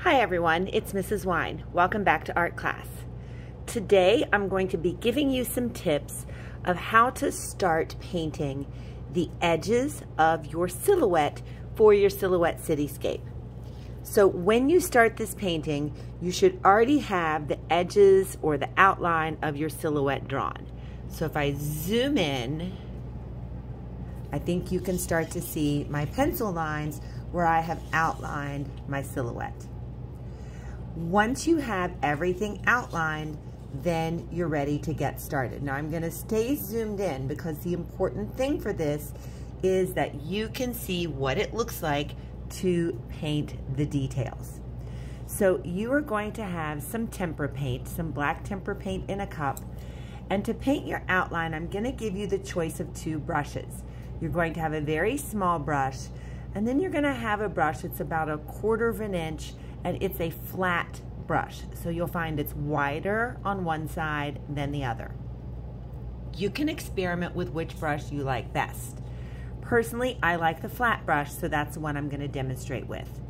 Hi everyone, it's Mrs. Wine. Welcome back to art class. Today I'm going to be giving you some tips of how to start painting the edges of your silhouette for your silhouette cityscape. So when you start this painting, you should already have the edges or the outline of your silhouette drawn. So if I zoom in, I think you can start to see my pencil lines where I have outlined my silhouette. Once you have everything outlined, then you're ready to get started. Now I'm going to stay zoomed in because the important thing for this is that you can see what it looks like to paint the details. So you are going to have some tempera paint, some black tempera paint in a cup, and to paint your outline, I'm going to give you the choice of two brushes. You're going to have a very small brush, and then you're going to have a brush that's about 1/4 inch, and it's a flat brush. So you'll find it's wider on one side than the other. You can experiment with which brush you like best. Personally, I like the flat brush, so that's the one I'm going to demonstrate with.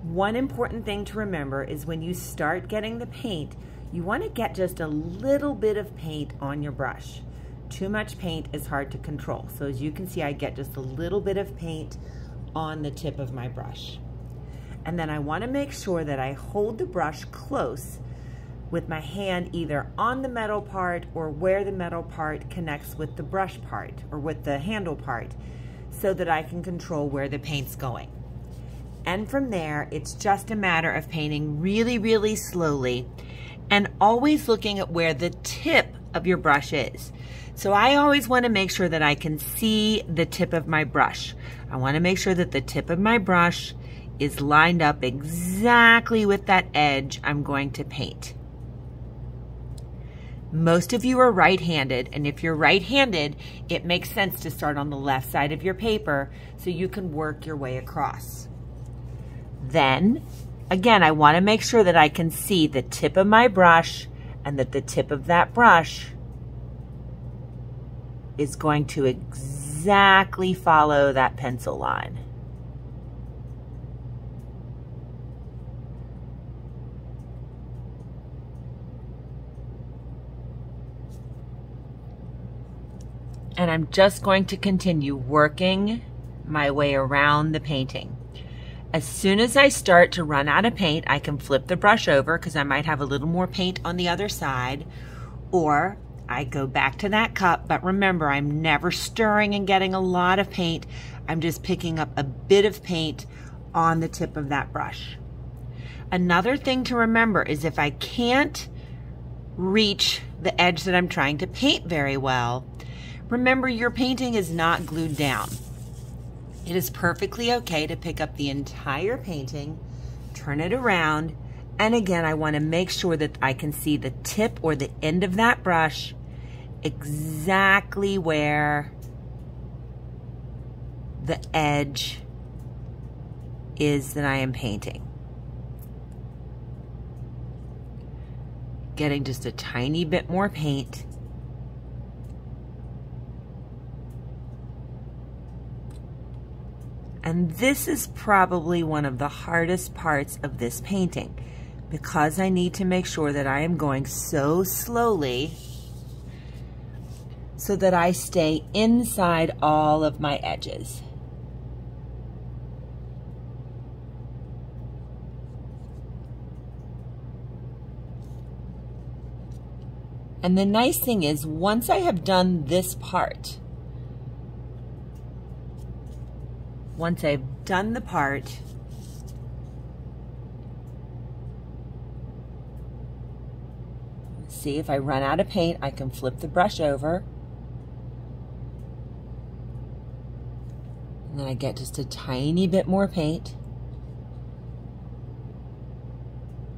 One important thing to remember is when you start getting the paint, you want to get just a little bit of paint on your brush. Too much paint is hard to control. So as you can see, I get just a little bit of paint on the tip of my brush. And then I want to make sure that I hold the brush close with my hand either on the metal part or where the metal part connects with the brush part or with the handle part so that I can control where the paint's going. And from there, it's just a matter of painting really, really slowly and always looking at where the tip of your brush is. So I always want to make sure that I can see the tip of my brush. I want to make sure that the tip of my brush is lined up exactly with that edge I'm going to paint. Most of you are right-handed, and if you're right-handed, it makes sense to start on the left side of your paper so you can work your way across. Then, again, I want to make sure that I can see the tip of my brush and that the tip of that brush is going to exactly follow that pencil line. And I'm just going to continue working my way around the painting. As soon as I start to run out of paint, I can flip the brush over because I might have a little more paint on the other side, or I go back to that cup, but remember, I'm never stirring and getting a lot of paint. I'm just picking up a bit of paint on the tip of that brush. Another thing to remember is if I can't reach the edge that I'm trying to paint very well, remember, your painting is not glued down. It is perfectly okay to pick up the entire painting, turn it around, and again, I want to make sure that I can see the tip or the end of that brush exactly where the edge is that I am painting. Getting just a tiny bit more paint. And this is probably one of the hardest parts of this painting because I need to make sure that I am going so slowly so that I stay inside all of my edges. And the nice thing is, once I have done this part, once I've done the part, see, if I run out of paint, I can flip the brush over. And then I get just a tiny bit more paint.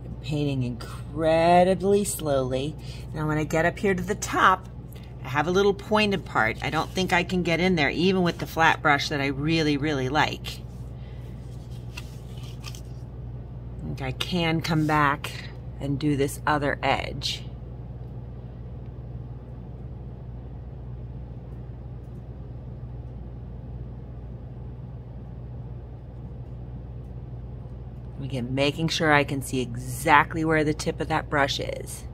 I'm painting incredibly slowly. Now when I get up here to the top, I have a little pointed part. I don't think I can get in there even with the flat brush that I really, really like. I think I can come back and do this other edge. Again, making sure I can see exactly where the tip of that brush is.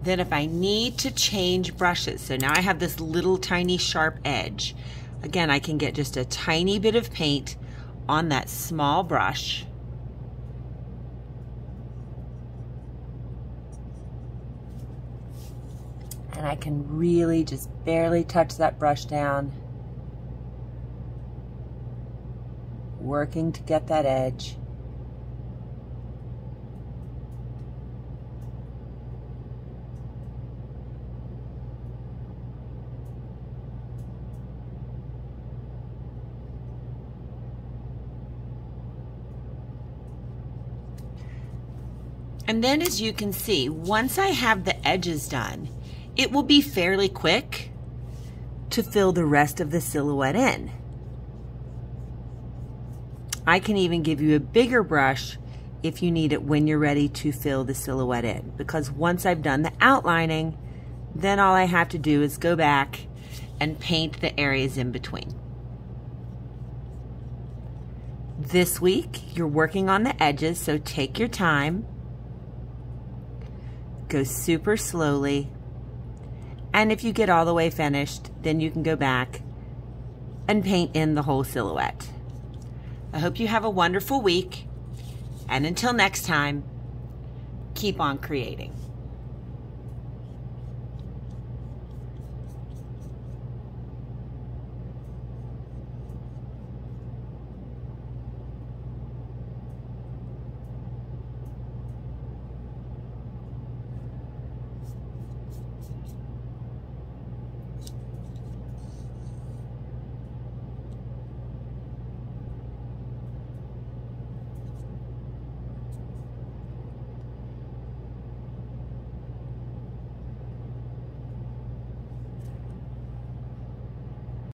Then if I need to change brushes, so now I have this little tiny sharp edge. Again, I can get just a tiny bit of paint on that small brush. And I can really just barely touch that brush down, working to get that edge. And then, as you can see, once I have the edges done, it will be fairly quick to fill the rest of the silhouette in. I can even give you a bigger brush if you need it when you're ready to fill the silhouette in, because once I've done the outlining, then all I have to do is go back and paint the areas in between. This week, you're working on the edges, so take your time. Go super slowly, and if you get all the way finished, then you can go back and paint in the whole silhouette. I hope you have a wonderful week, and until next time, keep on creating.